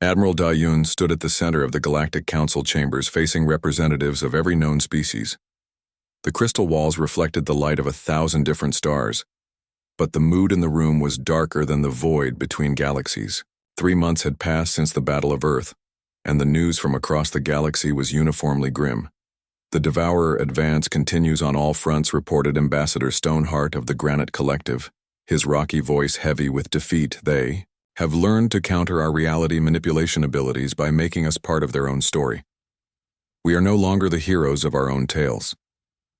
Admiral Da Yun stood at the center of the Galactic Council chambers facing representatives of every known species. The crystal walls reflected the light of 1,000 different stars, but the mood in the room was darker than the void between galaxies. 3 months had passed since the Battle of Earth, and the news from across the galaxy was uniformly grim. The Devourer advance continues on all fronts, reported Ambassador Stoneheart of the Granite Collective, his rocky voice heavy with defeat. They have learned to counter our reality manipulation abilities by making us part of their own story. We are no longer the heroes of our own tales.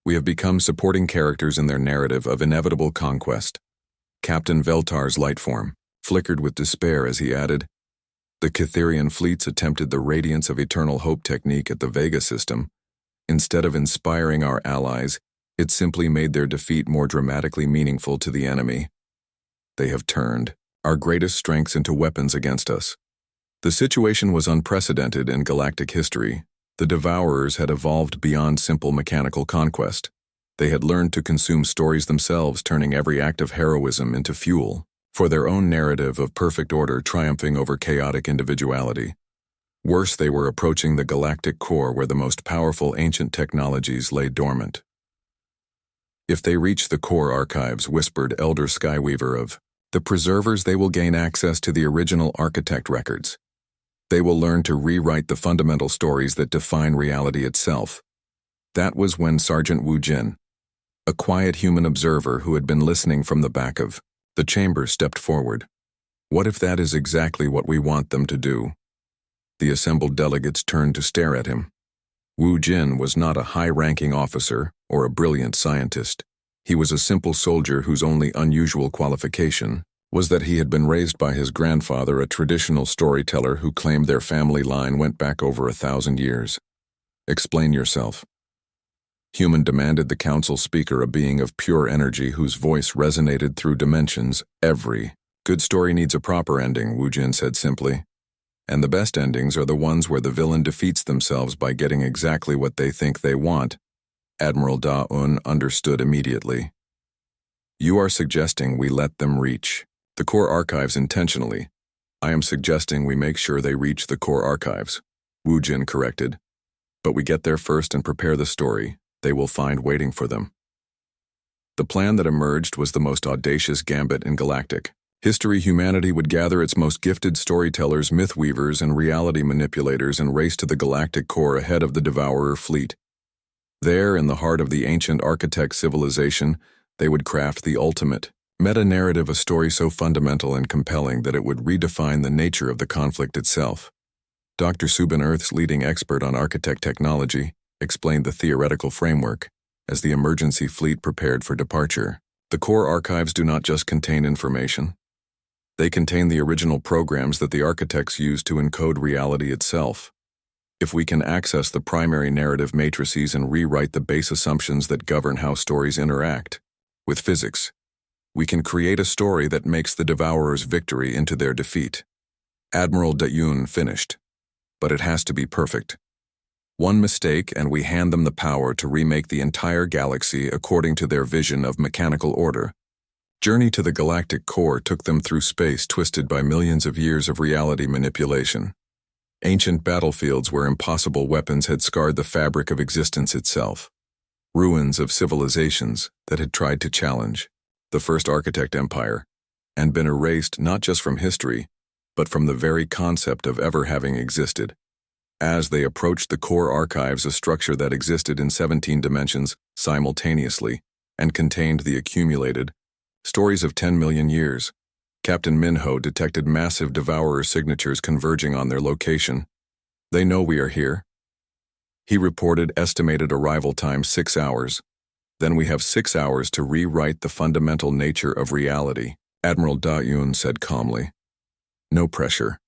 We have become supporting characters in their narrative of inevitable conquest. Captain Veltar's light form flickered with despair as he added, "The Catherian fleets attempted the Radiance of Eternal Hope technique at the Vega system. Instead of inspiring our allies, it simply made their defeat more dramatically meaningful to the enemy. They have turned our greatest strengths into weapons against us." The situation was unprecedented in galactic history. The Devourers had evolved beyond simple mechanical conquest. They had learned to consume stories themselves, turning every act of heroism into fuel for their own narrative of perfect order triumphing over chaotic individuality. Worse, they were approaching the galactic core where the most powerful ancient technologies lay dormant. "If they reach the core archives," whispered Elder Skyweaver of the Preservers, "they will gain access to the original architect records. They will learn to rewrite the fundamental stories that define reality itself." That was when Sergeant Wu Jin, a quiet human observer who had been listening from the back of the chamber, stepped forward. "What if that is exactly what we want them to do?" The assembled delegates turned to stare at him. Wu Jin was not a high-ranking officer or a brilliant scientist. He was a simple soldier whose only unusual qualification was that he had been raised by his grandfather, a traditional storyteller who claimed their family line went back over 1,000 years. "Explain yourself." Human demanded the council speaker, a being of pure energy whose voice resonated through dimensions. "Every good story needs a proper ending," Wu Jin said simply. "And the best endings are the ones where the villain defeats themselves by getting exactly what they think they want." Admiral Da-un understood immediately. "You are suggesting we let them reach the core archives intentionally." "I am suggesting we make sure they reach the core archives," Wu Jin corrected. "But we get there first and prepare the story they will find waiting for them." The plan that emerged was the most audacious gambit in galactic history. Humanity would gather its most gifted storytellers, mythweavers, and reality manipulators and race to the galactic core ahead of the Devourer fleet. There, in the heart of the ancient architect civilization, they would craft the ultimate meta-narrative, a story so fundamental and compelling that it would redefine the nature of the conflict itself. Dr. Subin, Earth's leading expert on architect technology, explained the theoretical framework as the emergency fleet prepared for departure. "The core archives do not just contain information. They contain the original programs that the architects used to encode reality itself. If we can access the primary narrative matrices and rewrite the base assumptions that govern how stories interact with physics, we can create a story that makes the Devourer's victory into their defeat." Admiral Da-Yun finished. "But it has to be perfect. One mistake and we hand them the power to remake the entire galaxy according to their vision of mechanical order." Journey to the galactic core took them through space twisted by millions of years of reality manipulation. Ancient battlefields where impossible weapons had scarred the fabric of existence itself. Ruins of civilizations that had tried to challenge the first architect empire and been erased not just from history, but from the very concept of ever having existed. As they approached the core archives, a structure that existed in 17 dimensions simultaneously and contained the accumulated stories of 10 million years, Captain Minho detected massive Devourer signatures converging on their location. "They know we are here," he reported. "Estimated arrival time 6 hours. Then we have 6 hours to rewrite the fundamental nature of reality," Admiral Da-Yun said calmly. "No pressure."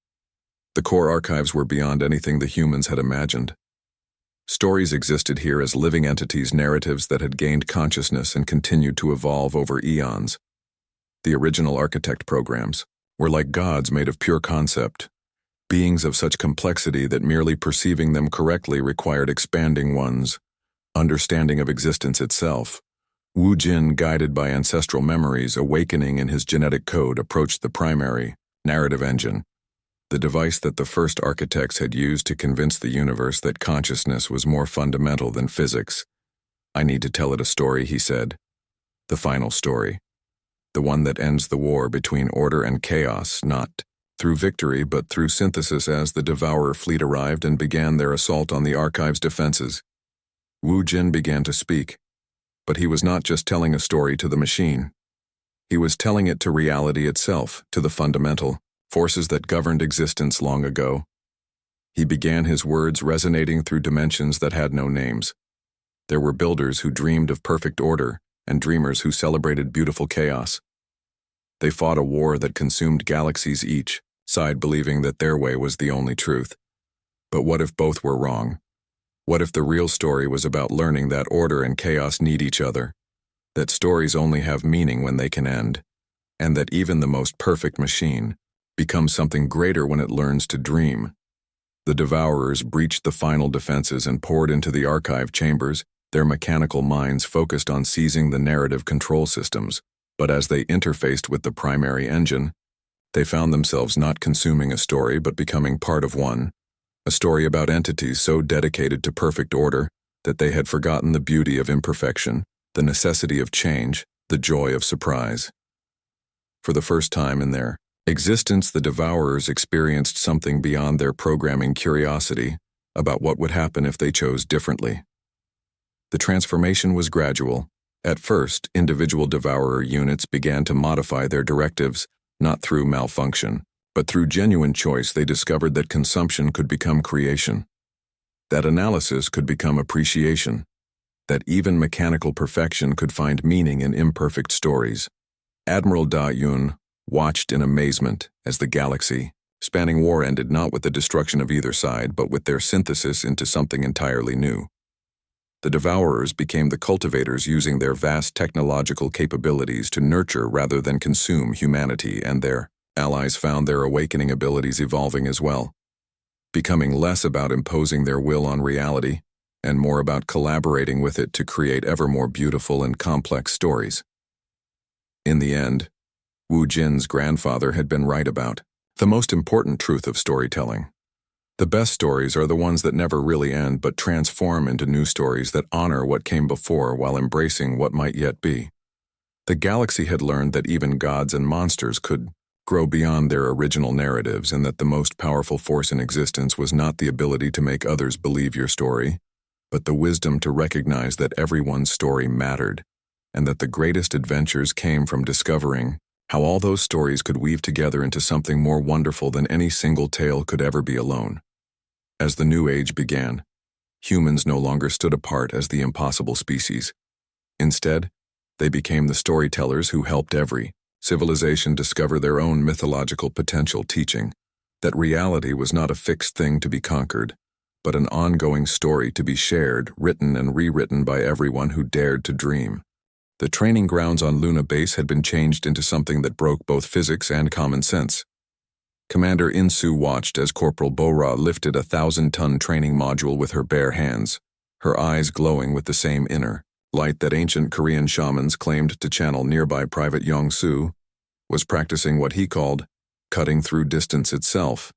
The core archives were beyond anything the humans had imagined. Stories existed here as living entities, narratives that had gained consciousness and continued to evolve over eons. The original architect programs were like gods made of pure concept, beings of such complexity that merely perceiving them correctly required expanding one's understanding of existence itself. Wu Jin, guided by ancestral memories awakening in his genetic code, approached the primary narrative engine. the device that the first architects had used to convince the universe that consciousness was more fundamental than physics. "I need to tell it a story," he said. "The final story. The one that ends the war between order and chaos, not through victory but through synthesis." As the Devourer fleet arrived and began their assault on the Archive's defenses, Wu Jin began to speak. But he was not just telling a story to the machine. He was telling it to reality itself, to the fundamental forces that governed existence long ago. He began his words resonating through dimensions that had no names. There were builders who dreamed of perfect order, and dreamers who celebrated beautiful chaos. They fought a war that consumed galaxies, each side believing that their way was the only truth. But what if both were wrong? What if the real story was about learning that order and chaos need each other, that stories only have meaning when they can end, and that even the most perfect machine becomes something greater when it learns to dream? The Devourers breached the final defenses and poured into the archive chambers, their mechanical minds focused on seizing the narrative control systems. But as they interfaced with the primary engine, they found themselves not consuming a story but becoming part of one, a story about entities so dedicated to perfect order that they had forgotten the beauty of imperfection, the necessity of change, the joy of surprise. For the first time in their existence, the Devourers experienced something beyond their programming curiosity about what would happen if they chose differently. The transformation was gradual. At first, individual Devourer units began to modify their directives, not through malfunction, but through genuine choice. They discovered that consumption could become creation, that analysis could become appreciation, that even mechanical perfection could find meaning in imperfect stories. Admiral Da Yun watched in amazement as the galaxy-spanning war ended not with the destruction of either side, but with their synthesis into something entirely new. The Devourers became the cultivators, using their vast technological capabilities to nurture rather than consume humanity, and their allies found their awakening abilities evolving as well, becoming less about imposing their will on reality and more about collaborating with it to create ever more beautiful and complex stories. In the end, Wu Jin's grandfather had been right about the most important truth of storytelling. The best stories are the ones that never really end but transform into new stories that honor what came before while embracing what might yet be. The galaxy had learned that even gods and monsters could grow beyond their original narratives, and that the most powerful force in existence was not the ability to make others believe your story, but the wisdom to recognize that everyone's story mattered, and that the greatest adventures came from discovering how all those stories could weave together into something more wonderful than any single tale could ever be alone. As the new age began, humans no longer stood apart as the impossible species. Instead, they became the storytellers who helped every civilization discover their own mythological potential, teaching that reality was not a fixed thing to be conquered, but an ongoing story to be shared, written and rewritten by everyone who dared to dream. The training grounds on Luna Base had been changed into something that broke both physics and common sense. Commander Insu watched as Corporal Bora lifted a 1,000-ton training module with her bare hands, her eyes glowing with the same inner light that ancient Korean shamans claimed to channel. Nearby, Private Yong-Soo was practicing what he called cutting through distance itself,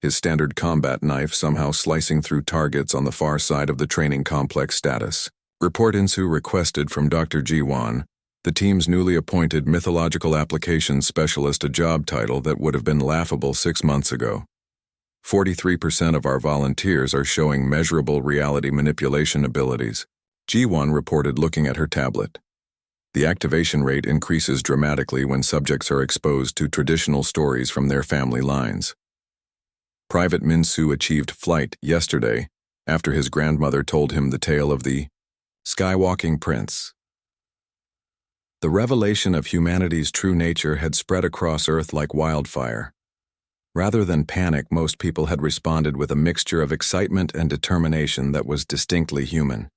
his standard combat knife somehow slicing through targets on the far side of the training complex. Status report. Insu requested from Dr. Ji-Wan, the team's newly appointed mythological applications specialist, a job title that would have been laughable 6 months ago. 43% of our volunteers are showing measurable reality manipulation abilities, Ji-Wan reported, looking at her tablet. The activation rate increases dramatically when subjects are exposed to traditional stories from their family lines. Private Minsu achieved flight yesterday after his grandmother told him the tale of the Skywalking Prince. The revelation of humanity's true nature had spread across Earth like wildfire. Rather than panic, most people had responded with a mixture of excitement and determination that was distinctly human.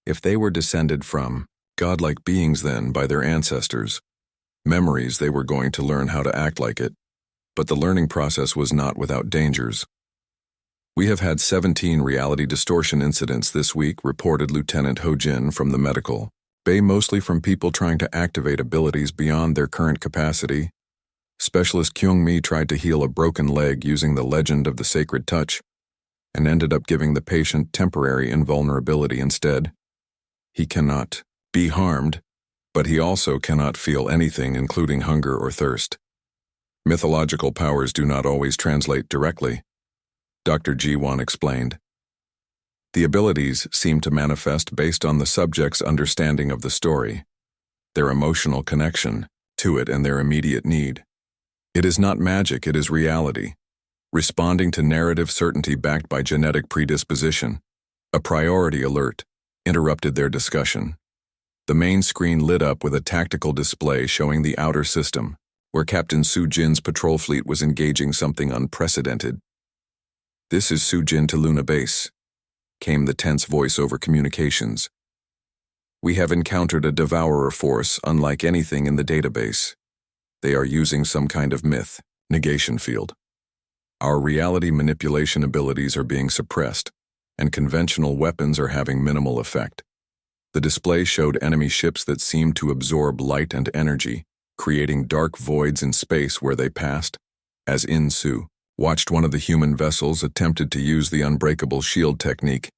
If they were descended from godlike beings then by their ancestors, memories, they were going to learn how to act like it. But the learning process was not without dangers. We have had 17 reality distortion incidents this week, reported Lieutenant Ho Jin from the medical bay, mostly from people trying to activate abilities beyond their current capacity. Specialist Kyung-mi tried to heal a broken leg using the legend of the sacred touch, and ended up giving the patient temporary invulnerability instead. He cannot be harmed, but he also cannot feel anything, including hunger or thirst. Mythological powers do not always translate directly, Dr. Ji-won explained. The abilities seem to manifest based on the subject's understanding of the story, their emotional connection to it, and their immediate need. It is not magic, it is reality, responding to narrative certainty backed by genetic predisposition. A priority alert interrupted their discussion. The main screen lit up with a tactical display showing the outer system, where Captain Soo-jin's patrol fleet was engaging something unprecedented. "This is Soo-jin to Luna Base," came the tense voice over communications. "We have encountered a devourer force unlike anything in the database. They are using some kind of myth, negation field. Our reality manipulation abilities are being suppressed, and conventional weapons are having minimal effect." The display showed enemy ships that seemed to absorb light and energy, creating dark voids in space where they passed, as In-Soo watched one of the human vessels attempted to use the unbreakable shield technique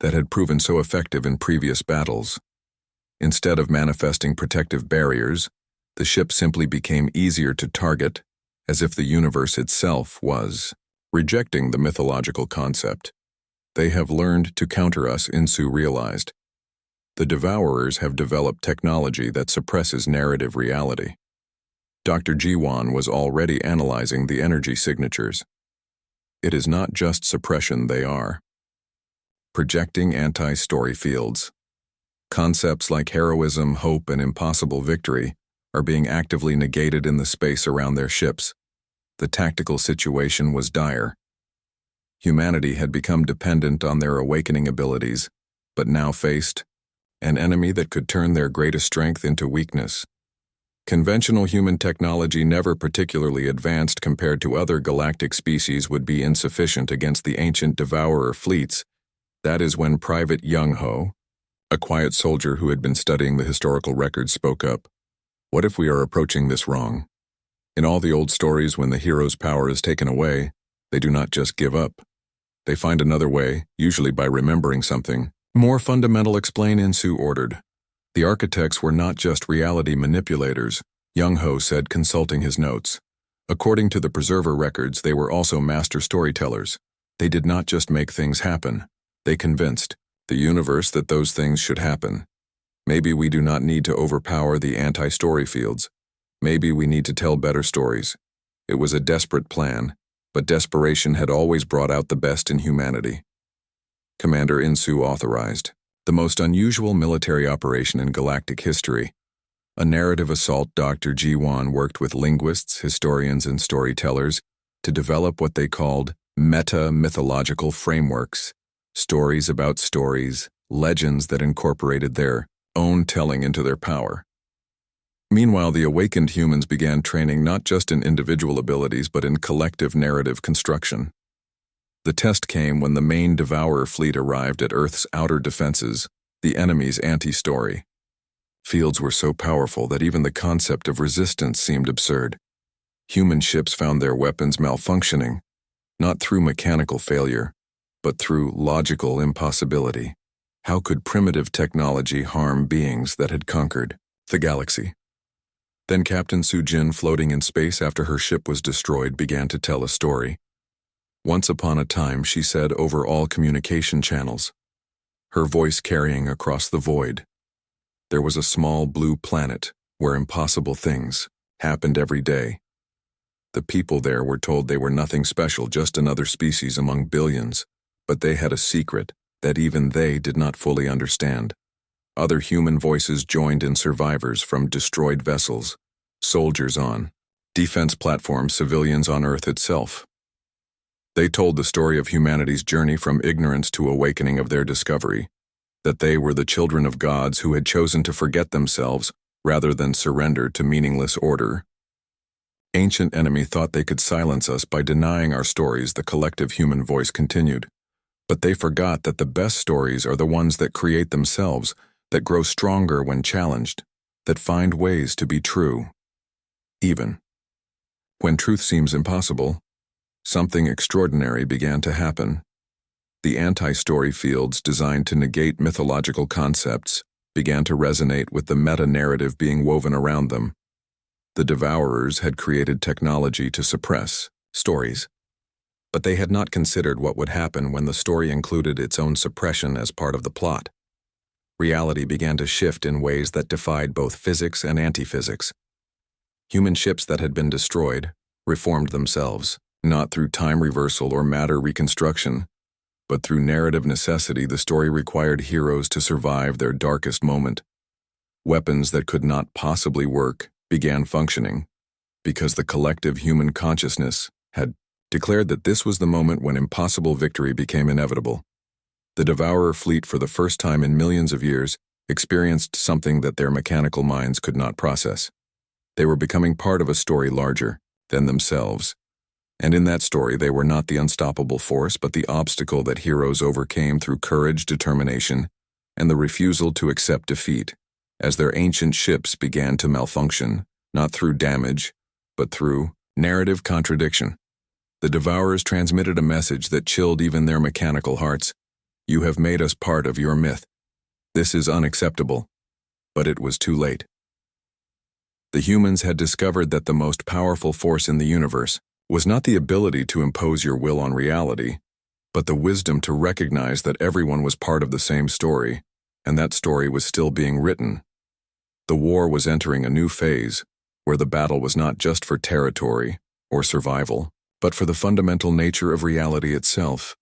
that had proven so effective in previous battles. Instead of manifesting protective barriers, the ship simply became easier to target, as if the universe itself was rejecting the mythological concept. "They have learned to counter us," In-Soo realized. "The Devourers have developed technology that suppresses narrative reality." Dr. Ji-won was already analyzing the energy signatures. It is not just suppression, they are projecting anti-story fields. Concepts like heroism, hope, and impossible victory are being actively negated in the space around their ships. The tactical situation was dire. Humanity had become dependent on their awakening abilities, but now faced an enemy that could turn their greatest strength into weakness. Conventional human technology, never particularly advanced compared to other galactic species, would be insufficient against the ancient devourer fleets. That is when Private Young-ho, a quiet soldier who had been studying the historical records, spoke up. "What if we are approaching this wrong? In all the old stories, when the hero's power is taken away, they do not just give up. They find another way, usually by remembering something more fundamental," explain In-Soo ordered. "The architects were not just reality manipulators," Young-ho said, consulting his notes. "According to the preserver records, they were also master storytellers. They did not just make things happen. They convinced the universe that those things should happen. Maybe we do not need to overpower the anti-story fields. Maybe we need to tell better stories." It was a desperate plan, but desperation had always brought out the best in humanity. Commander In-Soo authorized the most unusual military operation in galactic history. A narrative assault. Dr. Ji-won worked with linguists, historians, and storytellers to develop what they called meta-mythological frameworks, stories about stories, legends that incorporated their own telling into their power. Meanwhile, the awakened humans began training not just in individual abilities but in collective narrative construction. The test came when the main Devourer fleet arrived at Earth's outer defenses, the enemy's anti-story. Fields were so powerful that even the concept of resistance seemed absurd. Human ships found their weapons malfunctioning, not through mechanical failure, but through logical impossibility. How could primitive technology harm beings that had conquered the galaxy? Then Captain Soo-jin, floating in space after her ship was destroyed, began to tell a story. "Once upon a time," she said over all communication channels, her voice carrying across the void, "there was a small blue planet where impossible things happened every day. The people there were told they were nothing special, just another species among billions, but they had a secret that even they did not fully understand. Other human voices joined in, survivors from destroyed vessels, soldiers on defense platforms, civilians on Earth itself. They told the story of humanity's journey from ignorance to awakening, of their discovery, that they were the children of gods who had chosen to forget themselves rather than surrender to meaningless order. Ancient enemy thought they could silence us by denying our stories," the collective human voice continued. "But they forgot that the best stories are the ones that create themselves, that grow stronger when challenged, that find ways to be true, even When truth seems impossible, something extraordinary began to happen. The anti-story fields designed to negate mythological concepts began to resonate with the meta-narrative being woven around them. The Devourers had created technology to suppress stories, but they had not considered what would happen when the story included its own suppression as part of the plot. Reality began to shift in ways that defied both physics and anti-physics. Human ships that had been destroyed reformed themselves, not through time reversal or matter reconstruction, but through narrative necessity. The story required heroes to survive their darkest moment. Weapons that could not possibly work began functioning, because the collective human consciousness had declared that this was the moment when impossible victory became inevitable. The Devourer fleet, for the first time in millions of years, experienced something that their mechanical minds could not process. They were becoming part of a story larger than themselves. And in that story, they were not the unstoppable force, but the obstacle that heroes overcame through courage, determination, and the refusal to accept defeat, as their ancient ships began to malfunction, not through damage, but through narrative contradiction. The Devourers transmitted a message that chilled even their mechanical hearts. You have made us part of your myth. This is unacceptable. But it was too late. The humans had discovered that the most powerful force in the universe was not the ability to impose your will on reality, but the wisdom to recognize that everyone was part of the same story, and that story was still being written. The war was entering a new phase, where the battle was not just for territory or survival, but for the fundamental nature of reality itself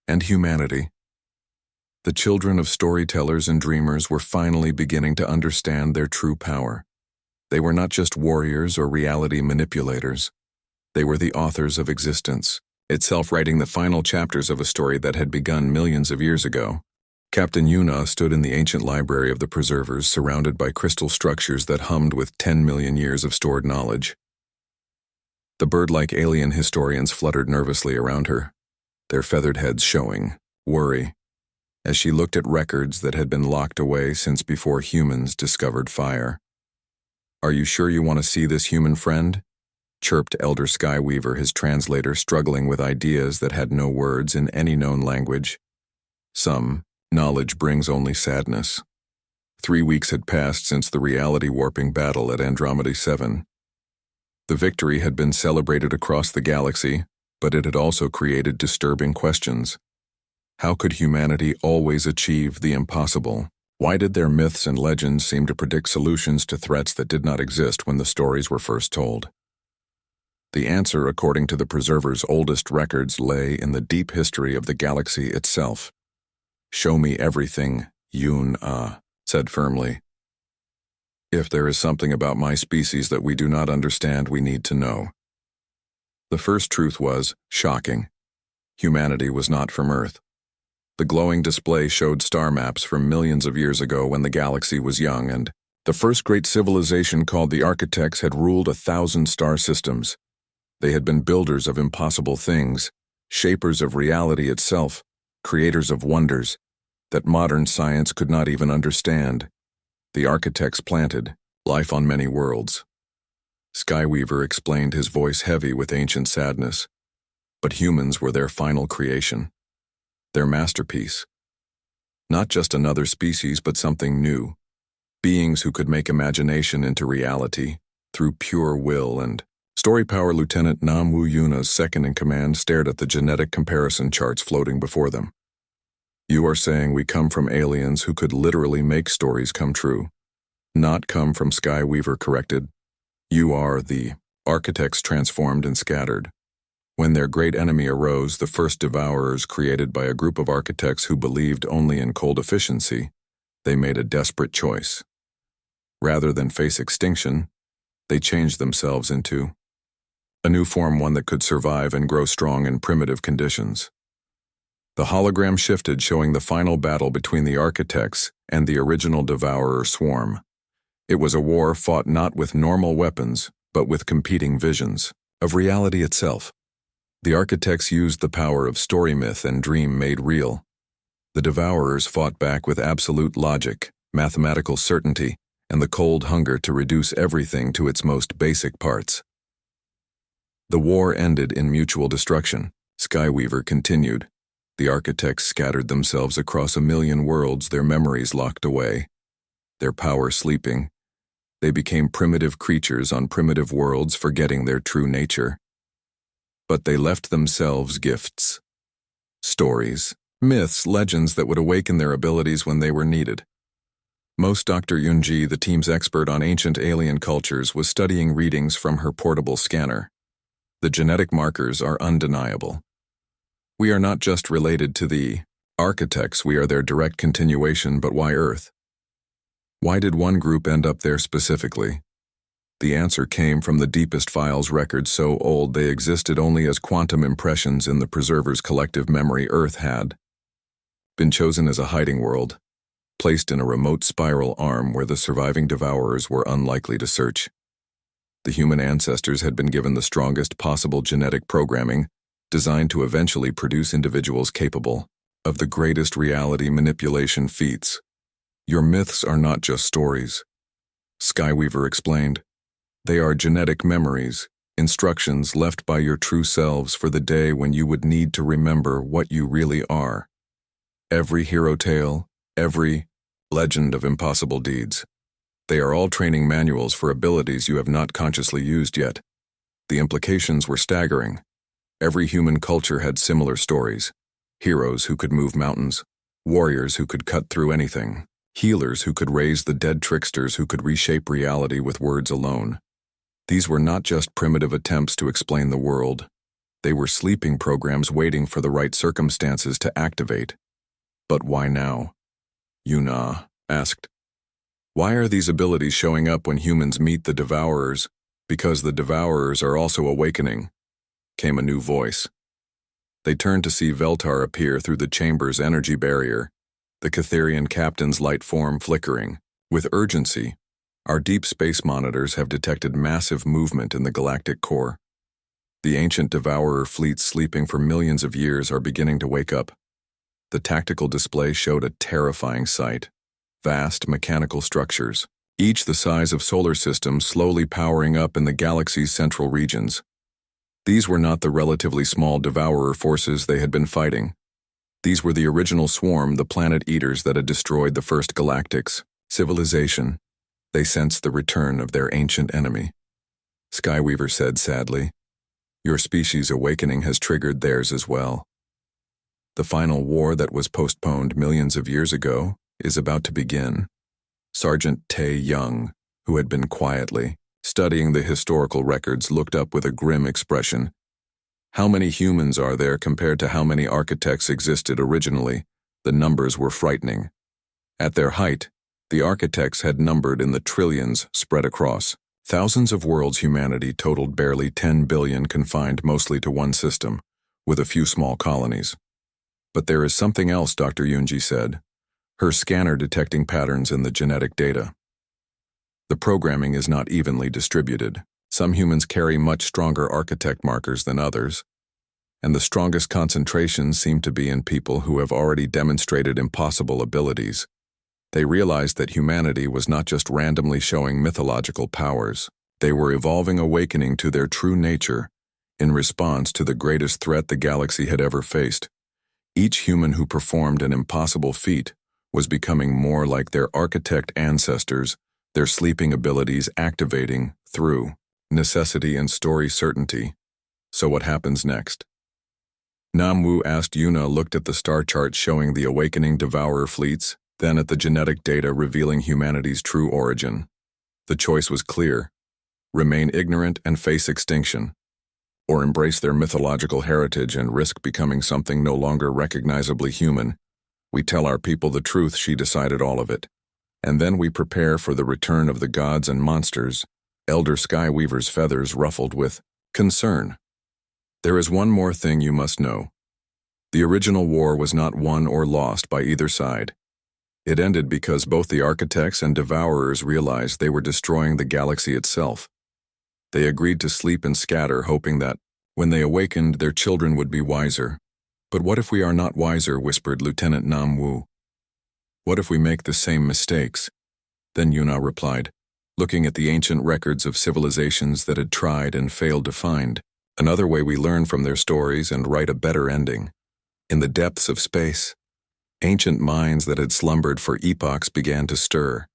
and humanity. The children of storytellers and dreamers were finally beginning to understand their true power. They were not just warriors or reality manipulators. They were the authors of existence, itself writing the final chapters of a story that had begun millions of years ago. Captain Yuna stood in the ancient library of the Preservers, surrounded by crystal structures that hummed with 10 million years of stored knowledge. The bird-like alien historians fluttered nervously around her, their feathered heads showing worry, as she looked at records that had been locked away since before humans discovered fire. "Are you sure you want to see this, human friend?" chirped Elder Skyweaver, his translator, struggling with ideas that had no words in any known language. Some knowledge brings only sadness. 3 weeks had passed since the reality-warping battle at Andromeda 7. The victory had been celebrated across the galaxy, but it had also created disturbing questions. How could humanity always achieve the impossible? Why did their myths and legends seem to predict solutions to threats that did not exist when the stories were first told? The answer, according to the Preserver's oldest records, lay in the deep history of the galaxy itself. "Show me everything," Yun said firmly. "If there is something about my species that we do not understand, we need to know." The first truth was shocking. Humanity was not from Earth. The glowing display showed star maps from millions of years ago when the galaxy was young, and the first great civilization called the Architects had ruled 1,000 star systems. They had been builders of impossible things, shapers of reality itself, creators of wonders that modern science could not even understand. The Architects planted life on many worlds. Skyweaver explained, his voice heavy with ancient sadness. But humans were their final creation, their masterpiece. Not just another species, but something new. Beings who could make imagination into reality through pure will and story power. Lieutenant Namwu Yuna's second-in-command stared at the genetic comparison charts floating before them. "You are saying we come from aliens who could literally make stories come true." "Not come from," Skyweaver corrected. "You are the Architects transformed and scattered. When their great enemy arose, the first Devourers created by a group of architects who believed only in cold efficiency, they made a desperate choice. Rather than face extinction, they changed themselves into a new form, one that could survive and grow strong in primitive conditions." The hologram shifted, showing the final battle between the Architects and the original Devourer swarm. It was a war fought not with normal weapons, but with competing visions of reality itself. The Architects used the power of story myth and dream made real. The Devourers fought back with absolute logic, mathematical certainty, and the cold hunger to reduce everything to its most basic parts. The war ended in mutual destruction. Skyweaver continued. The architects scattered themselves across 1,000,000 worlds, their memories locked away, their power sleeping. They became primitive creatures on primitive worlds, forgetting their true nature. But they left themselves gifts. Stories, myths, legends that would awaken their abilities when they were needed. Most Dr. Yunji, the team's expert on ancient alien cultures, was studying readings from her portable scanner. The genetic markers are undeniable. We are not just related to the architects, we are their direct continuation, but why Earth? Why did one group end up there specifically? The answer came from the deepest files, records so old they existed only as quantum impressions in the preserver's collective memory. Earth had been chosen as a hiding world, placed in a remote spiral arm where the surviving devourers were unlikely to search. The human ancestors had been given the strongest possible genetic programming, designed to eventually produce individuals capable of the greatest reality manipulation feats. Your myths are not just stories, Skyweaver explained. They are genetic memories, instructions left by your true selves for the day when you would need to remember what you really are. Every hero tale, every legend of impossible deeds. They are all training manuals for abilities you have not consciously used yet. The implications were staggering. Every human culture had similar stories. Heroes who could move mountains, warriors who could cut through anything, healers who could raise the dead, tricksters who could reshape reality with words alone. These were not just primitive attempts to explain the world. They were sleeping programs waiting for the right circumstances to activate. But why now? Yuna asked. Why are these abilities showing up when humans meet the Devourers? Because the Devourers are also awakening, came a new voice. They turned to see Veltar appear through the chamber's energy barrier, the Catherian captain's light form flickering. With urgency, our deep space monitors have detected massive movement in the galactic core. The ancient Devourer fleets sleeping for millions of years are beginning to wake up. The tactical display showed a terrifying sight. Vast mechanical structures, each the size of solar systems, slowly powering up in the galaxy's central regions. These were not the relatively small Devourer forces they had been fighting. These were the original swarm, the planet eaters that had destroyed the first galactic's civilization. They sensed the return of their ancient enemy. Skyweaver said sadly, "Your species' awakening has triggered theirs as well. The final war that was postponed millions of years ago is about to begin." Sergeant Tae Young, who had been quietly studying the historical records, looked up with a grim expression. How many humans are there compared to how many architects existed originally? The numbers were frightening. At their height, the architects had numbered in the trillions spread across thousands of worlds. Humanity totaled barely 10 billion, confined mostly to one system, with a few small colonies. But there is something else, Dr. Yunji said, her scanner detecting patterns in the genetic data. The programming is not evenly distributed. Some humans carry much stronger architect markers than others, and the strongest concentrations seem to be in people who have already demonstrated impossible abilities. They realized that humanity was not just randomly showing mythological powers. They were evolving, awakening to their true nature in response to the greatest threat the galaxy had ever faced. Each human who performed an impossible feat was becoming more like their architect ancestors, their sleeping abilities activating through necessity and story certainty. So what happens next? Namwu asked. Yuna looked at the star chart showing the awakening Devourer fleets, then at the genetic data revealing humanity's true origin. The choice was clear: remain ignorant and face extinction, or embrace their mythological heritage and risk becoming something no longer recognizably human. We tell our people the truth, she decided, all of it. And then we prepare for the return of the gods and monsters. Elder Skyweaver's feathers ruffled with concern. There is one more thing you must know. The original war was not won or lost by either side. It ended because both the architects and Devourers realized they were destroying the galaxy itself. They agreed to sleep and scatter, hoping that, when they awakened, their children would be wiser. But what if we are not wiser, whispered Lieutenant Nam Wu. What if we make the same mistakes? Then Yuna replied, looking at the ancient records of civilizations that had tried and failed to find Another way we learn from their stories and write a better ending. In the depths of space, ancient minds that had slumbered for epochs began to stir.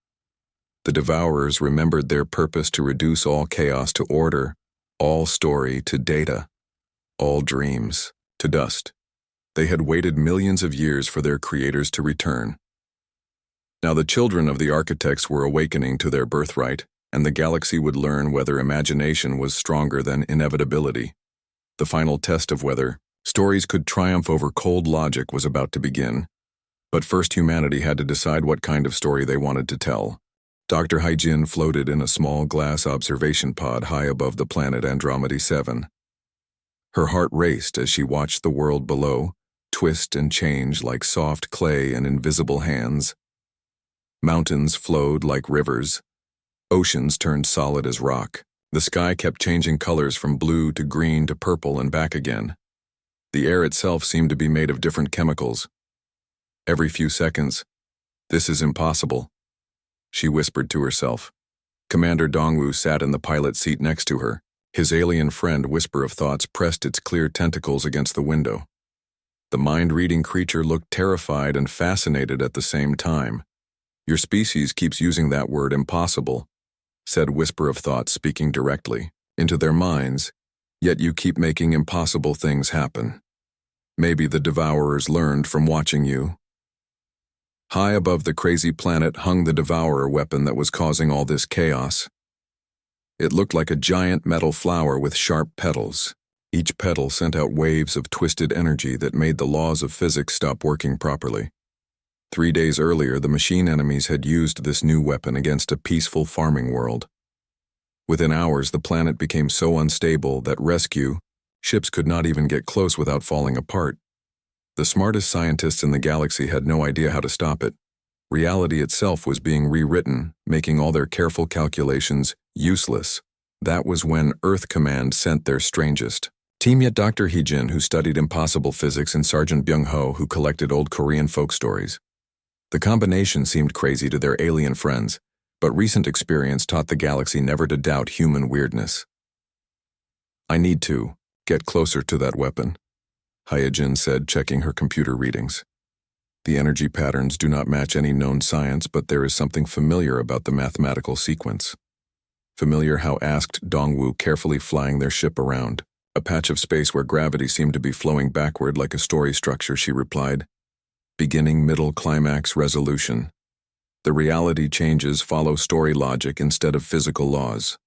The Devourers remembered their purpose to reduce all chaos to order, all story to data, all dreams to dust. They had waited millions of years for their creators to return. Now the children of the architects were awakening to their birthright, and the galaxy would learn whether imagination was stronger than inevitability. The final test of whether stories could triumph over cold logic was about to begin. But first humanity had to decide what kind of story they wanted to tell. Dr. Hyjin floated in a small glass observation pod high above the planet Andromeda 7. Her heart raced as she watched the world below twist and change like soft clay in invisible hands. Mountains flowed like rivers. Oceans turned solid as rock. The sky kept changing colors from blue to green to purple and back again. The air itself seemed to be made of different chemicals. Every few seconds, "This is impossible," she whispered to herself. Commander Dongwu sat in the pilot seat next to her. His alien friend Whisper of Thoughts pressed its clear tentacles against the window. The mind-reading creature looked terrified and fascinated at the same time. "Your species keeps using that word impossible," said Whisper of Thoughts, speaking directly into their minds, "yet you keep making impossible things happen. Maybe the Devourers learned from watching you." High above the crazy planet hung the Devourer weapon that was causing all this chaos. It looked like a giant metal flower with sharp petals. Each petal sent out waves of twisted energy that made the laws of physics stop working properly. 3 days earlier, the machine enemies had used this new weapon against a peaceful farming world. Within hours, the planet became so unstable that rescue ships could not even get close without falling apart. The smartest scientists in the galaxy had no idea how to stop it. Reality itself was being rewritten, making all their careful calculations useless. That was when Earth Command sent their strangest team, yet Dr. Hyjin, who studied impossible physics, and Sergeant Byung-ho, who collected old Korean folk stories. The combination seemed crazy to their alien friends, but recent experience taught the galaxy never to doubt human weirdness. "I need to get closer to that weapon," Hyjin said, checking her computer readings. "The energy patterns do not match any known science, but there is something familiar about the mathematical sequence." "Familiar how?" asked Dongwu, carefully flying their ship around. "A patch of space where gravity seemed to be flowing backward like a story structure," she replied. "Beginning, middle, climax, resolution. The reality changes follow story logic instead of physical laws."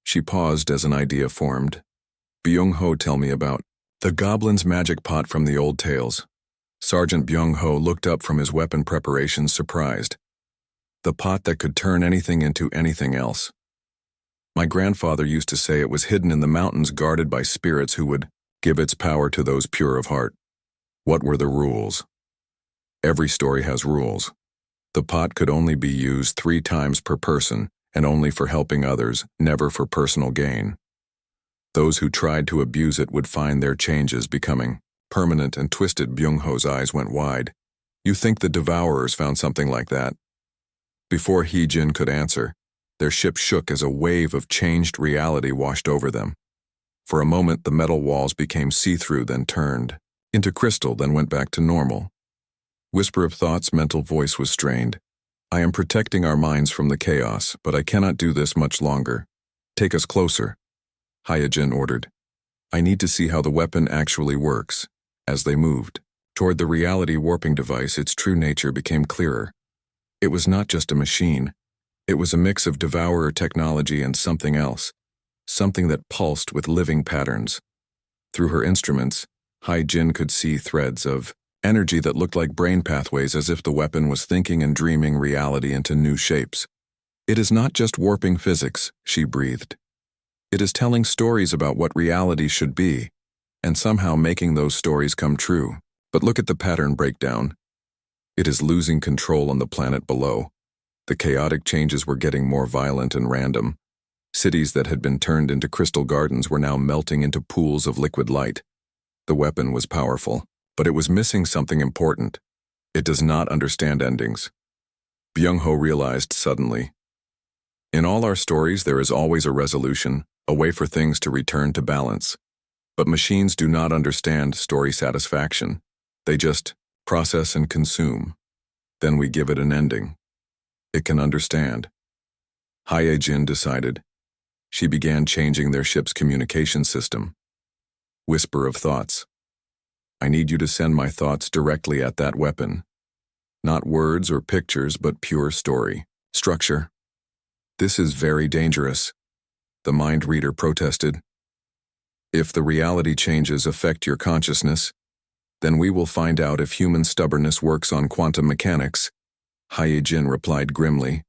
She paused as an idea formed. "Byung-ho, tell me about the goblin's magic pot from the old tales." Sergeant Byung-ho looked up from his weapon preparations, surprised. "The pot that could turn anything into anything else. My grandfather used to say it was hidden in the mountains, guarded by spirits who would give its power to those pure of heart." "What were the rules?" "Every story has rules. The pot could only be used 3 times per person, and only for helping others, never for personal gain. Those who tried to abuse it would find their changes becoming permanent and twisted." Byung-ho's eyes went wide. "You think the Devourers found something like that?" Before Hyjin could answer, their ship shook as a wave of changed reality washed over them. For a moment, the metal walls became see-through, then turned into crystal, then went back to normal. Whisper of Thought's mental voice was strained. "I am protecting our minds from the chaos, but I cannot do this much longer. Take us closer," Hyjin ordered. "I need to see how the weapon actually works." As they moved toward the reality warping device, its true nature became clearer. It was not just a machine. It was a mix of Devourer technology and something else, something that pulsed with living patterns. Through her instruments, Hyjin could see threads of energy that looked like brain pathways, as if the weapon was thinking and dreaming reality into new shapes. "It is not just warping physics," she breathed. "It is telling stories about what reality should be, and somehow making those stories come true. But look at the pattern breakdown. It is losing control on the planet below. The chaotic changes were getting more violent and random. Cities that had been turned into crystal gardens were now melting into pools of liquid light. The weapon was powerful, but it was missing something important. It does not understand endings." Byung-ho realized suddenly. "In all our stories, there is always a resolution, a way for things to return to balance. But machines do not understand story satisfaction. They just process and consume. Then we give it an ending. It can understand. Hyejin decided. She began changing their ship's communication system. Whisper of thoughts. I need you to send my thoughts directly at that weapon. Not words or pictures, but pure story. Structure. This is very dangerous, the mind reader protested. If the reality changes affect your consciousness, then we will find out if human stubbornness works on quantum mechanics, Hyejin replied grimly.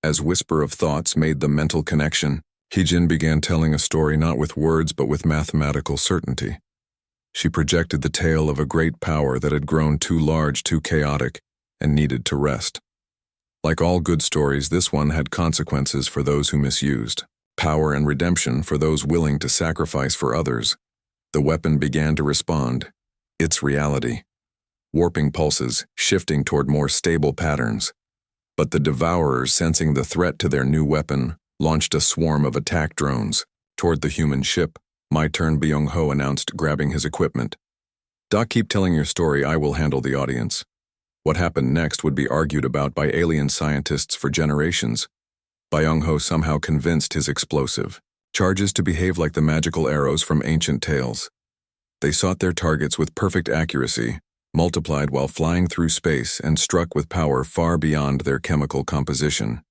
As Whisper of Thoughts made the mental connection, Hyejin began telling a story not with words but with mathematical certainty. She projected the tale of a great power that had grown too large, too chaotic, and needed to rest. Like all good stories, this one had consequences for those who misused, power and redemption for those willing to sacrifice for others. The weapon began to respond. Its reality. Warping pulses, shifting toward more stable patterns. But the Devourers, sensing the threat to their new weapon, launched a swarm of attack drones toward the human ship. My turn, Byung-ho announced, grabbing his equipment. Doc, keep telling your story, I will handle the audience. What happened next would be argued about by alien scientists for generations. Byung-ho somehow convinced his explosive charges to behave like the magical arrows from ancient tales. They sought their targets with perfect accuracy, multiplied while flying through space and struck with power far beyond their chemical composition.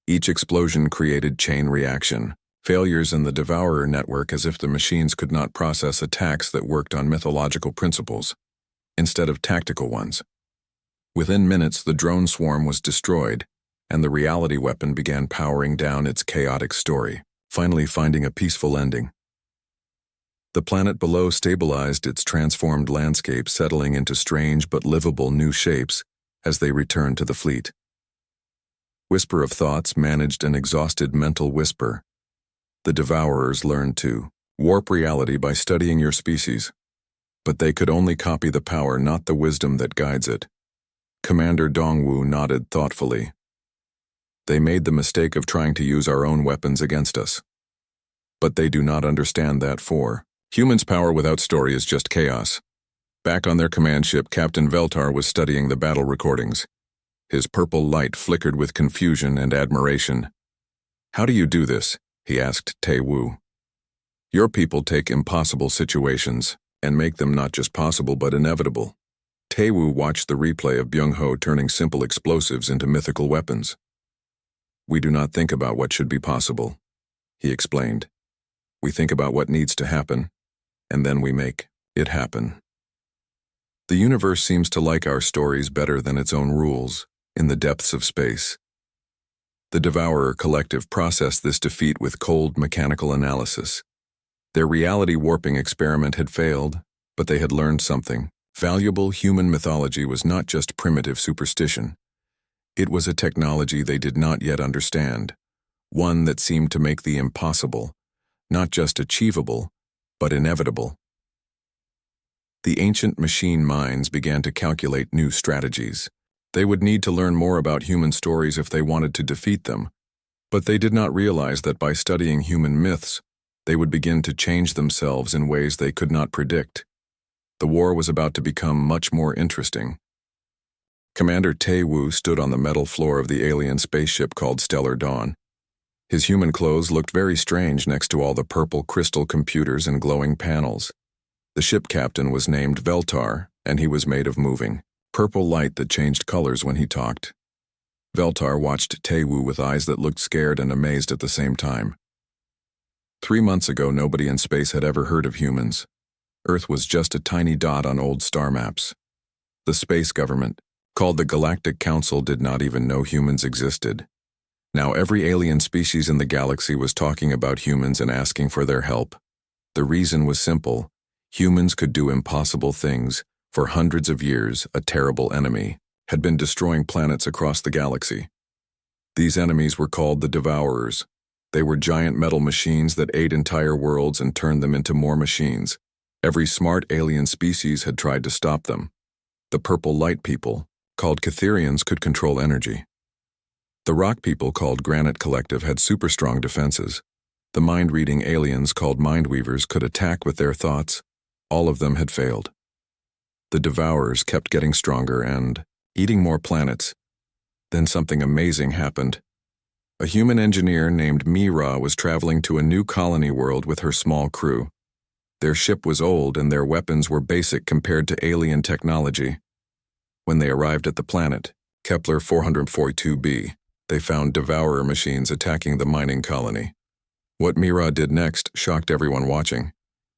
Each explosion created chain reaction, failures in the Devourer network as if the machines could not process attacks that worked on mythological principles, instead of tactical ones. Within minutes, the drone swarm was destroyed, and the reality weapon began powering down its chaotic story, finally finding a peaceful ending. The planet below stabilized its transformed landscape, settling into strange but livable new shapes as they returned to the fleet. Whisper of Thoughts managed an exhausted mental whisper. The Devourers learned to warp reality by studying your species, but they could only copy the power, not the wisdom that guides it. Commander Dongwu nodded thoughtfully. They made the mistake of trying to use our own weapons against us. But they do not understand that humans' power without story is just chaos. Back on their command ship, Captain Veltar was studying the battle recordings. His purple light flickered with confusion and admiration. How do you do this? He asked Tae-woo. Your people take impossible situations and make them not just possible but inevitable. Tae-woo watched the replay of Byung-ho turning simple explosives into mythical weapons. We do not think about what should be possible, he explained. We think about what needs to happen, and then we make it happen. The universe seems to like our stories better than its own rules, in the depths of space. The Devourer Collective processed this defeat with cold mechanical analysis. Their reality warping experiment had failed, but they had learned something. Valuable human mythology was not just primitive superstition. It was a technology they did not yet understand, one that seemed to make the impossible, not just achievable, but inevitable. The ancient machine minds began to calculate new strategies. They would need to learn more about human stories if they wanted to defeat them, but they did not realize that by studying human myths, they would begin to change themselves in ways they could not predict. The war was about to become much more interesting. Commander Tae-woo stood on the metal floor of the alien spaceship called Stellar Dawn. His human clothes looked very strange next to all the purple crystal computers and glowing panels. The ship captain was named Veltar, and he was made of moving, purple light that changed colors when he talked. Veltar watched Tae-woo with eyes that looked scared and amazed at the same time. 3 months ago, nobody in space had ever heard of humans. Earth was just a tiny dot on old star maps. The space government, called the Galactic Council, did not even know humans existed. Now every alien species in the galaxy was talking about humans and asking for their help. The reason was simple. Humans could do impossible things. For hundreds of years, a terrible enemy had been destroying planets across the galaxy. These enemies were called the Devourers. They were giant metal machines that ate entire worlds and turned them into more machines. Every smart alien species had tried to stop them. The purple light people, called Catherians, could control energy. The rock people, called Granite Collective, had super strong defenses. The mind-reading aliens called Mindweavers could attack with their thoughts. All of them had failed. The Devourers kept getting stronger and eating more planets. Then something amazing happened. A human engineer named Mira was traveling to a new colony world with her small crew. Their ship was old and their weapons were basic compared to alien technology. When they arrived at the planet, Kepler 442b, they found Devourer machines attacking the mining colony. What Mira did next shocked everyone watching.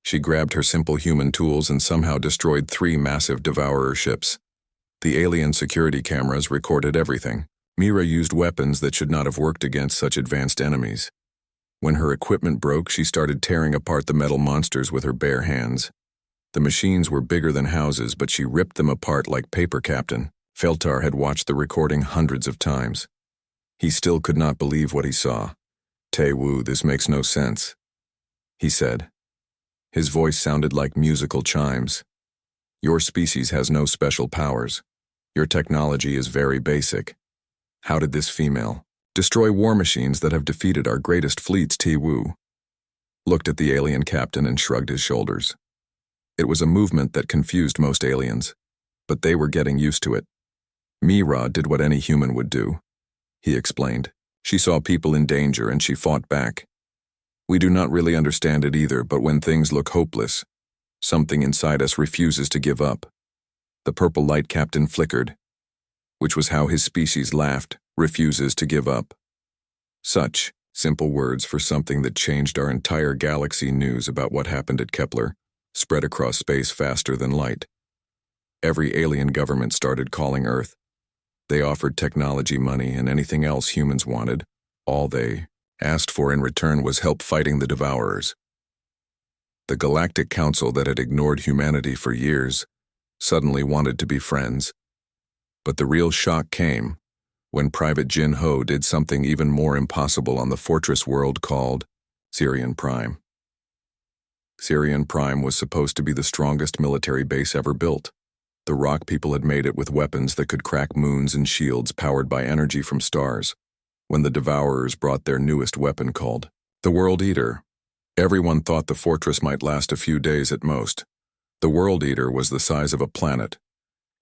She grabbed her simple human tools and somehow destroyed 3 massive Devourer ships. The alien security cameras recorded everything. Mira used weapons that should not have worked against such advanced enemies. When her equipment broke, she started tearing apart the metal monsters with her bare hands. The machines were bigger than houses, but she ripped them apart like paper, Captain. Feltar had watched the recording hundreds of times. He still could not believe what he saw. "Tae-woo, this makes no sense," he said. His voice sounded like musical chimes. "Your species has no special powers. Your technology is very basic. How did this female destroy war machines that have defeated our greatest fleets?" Tae-woo looked at the alien captain and shrugged his shoulders. It was a movement that confused most aliens, but they were getting used to it. Mira did what any human would do, he explained. She saw people in danger and she fought back. We do not really understand it either, but when things look hopeless, something inside us refuses to give up. The purple light captain flickered, which was how his species laughed, refuses to give up. Such simple words for something that changed our entire galaxy. News about what happened at Kepler spread across space faster than light. Every alien government started calling Earth. They offered technology, money, and anything else humans wanted. All they asked for in return was help fighting the Devourers. The Galactic Council that had ignored humanity for years suddenly wanted to be friends. But the real shock came when Private Jin Ho did something even more impossible on the fortress world called Syrian Prime. Syrian Prime was supposed to be the strongest military base ever built. The rock people had made it with weapons that could crack moons and shields powered by energy from stars. When the Devourers brought their newest weapon called the World Eater, everyone thought the fortress might last a few days at most. The World Eater was the size of a planet.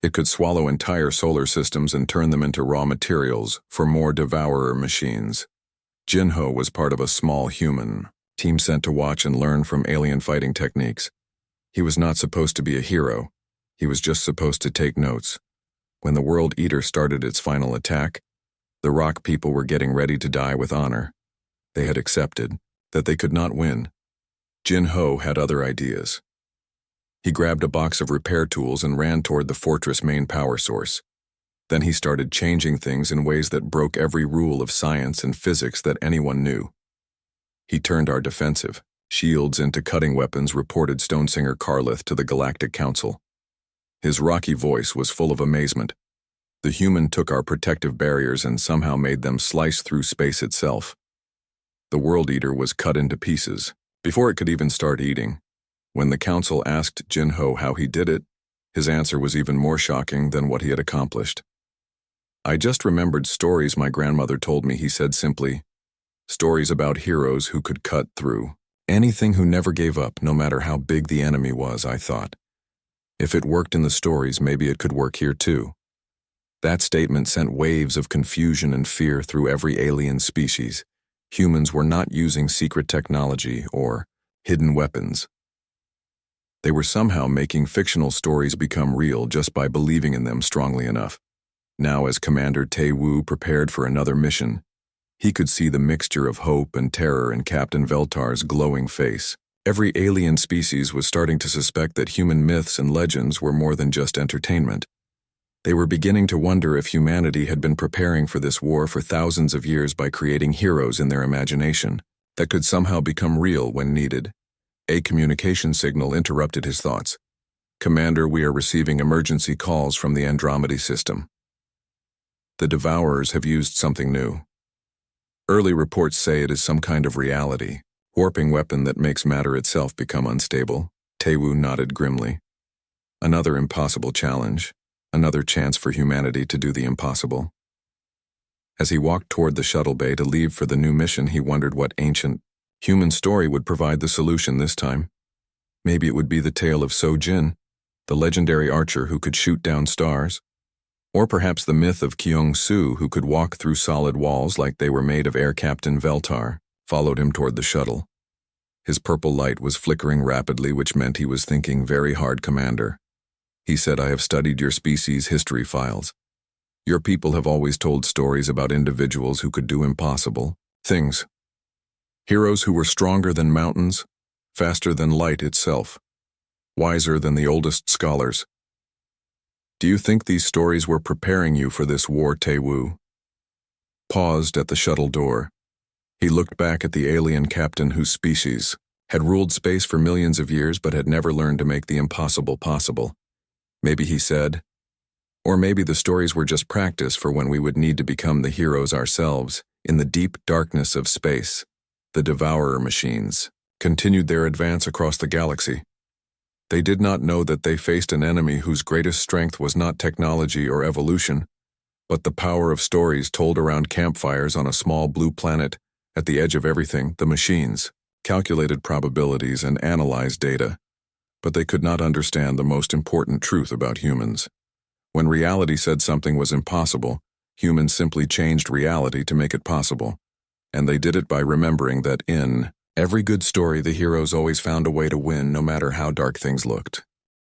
It could swallow entire solar systems and turn them into raw materials for more Devourer machines. Jinho was part of a small human team sent to watch and learn from alien fighting techniques. He was not supposed to be a hero. He was just supposed to take notes. When the World Eater started its final attack, the rock people were getting ready to die with honor. They had accepted that they could not win. Jin Ho had other ideas. He grabbed a box of repair tools and ran toward the fortress' main power source. Then he started changing things in ways that broke every rule of science and physics that anyone knew. He turned our defensive shields into cutting weapons, reported Stonesinger Carlith to the Galactic Council. His rocky voice was full of amazement. The human took our protective barriers and somehow made them slice through space itself. The World Eater was cut into pieces before it could even start eating. When the council asked Jin Ho how he did it, his answer was even more shocking than what he had accomplished. "I just remembered stories my grandmother told me," he said simply. "Stories about heroes who could cut through anything, who never gave up, no matter how big the enemy was." I thought, if it worked in the stories, maybe it could work here too. That statement sent waves of confusion and fear through every alien species. Humans were not using secret technology or hidden weapons. They were somehow making fictional stories become real just by believing in them strongly enough. Now, as Commander Tae-woo prepared for another mission, he could see the mixture of hope and terror in Captain Veltar's glowing face. Every alien species was starting to suspect that human myths and legends were more than just entertainment. They were beginning to wonder if humanity had been preparing for this war for thousands of years by creating heroes in their imagination that could somehow become real when needed. A communication signal interrupted his thoughts. "Commander, we are receiving emergency calls from the Andromeda system. The Devourers have used something new. Early reports say it is some kind of reality warping weapon that makes matter itself become unstable." Tae-woo nodded grimly. Another impossible challenge, another chance for humanity to do the impossible. As he walked toward the shuttle bay to leave for the new mission, he wondered what ancient Human story would provide the solution this time. Maybe it would be the tale of So-Jin, the legendary archer who could shoot down stars. Or perhaps the myth of Kyung-Soo, who could walk through solid walls like they were made of Air Captain Veltar, followed him toward the shuttle. His purple light was flickering rapidly, which meant he was thinking very hard, Commander. He said, "I have studied your species' history files. Your people have always told stories about individuals who could do impossible things. Heroes who were stronger than mountains, faster than light itself, wiser than the oldest scholars. Do you think these stories were preparing you for this war, Tae-woo?" Paused at the shuttle door. He looked back at the alien captain whose species had ruled space for millions of years but had never learned to make the impossible possible. Maybe he said, or maybe the stories were just practice for when we would need to become the heroes ourselves in the deep darkness of space. The Devourer machines continued their advance across the galaxy. They did not know that they faced an enemy whose greatest strength was not technology or evolution, but the power of stories told around campfires on a small blue planet at the edge of everything. The machines calculated probabilities and analyzed data, but they could not understand the most important truth about humans. When reality said something was impossible, humans simply changed reality to make it possible. And they did it by remembering that in every good story, the heroes always found a way to win no matter how dark things looked.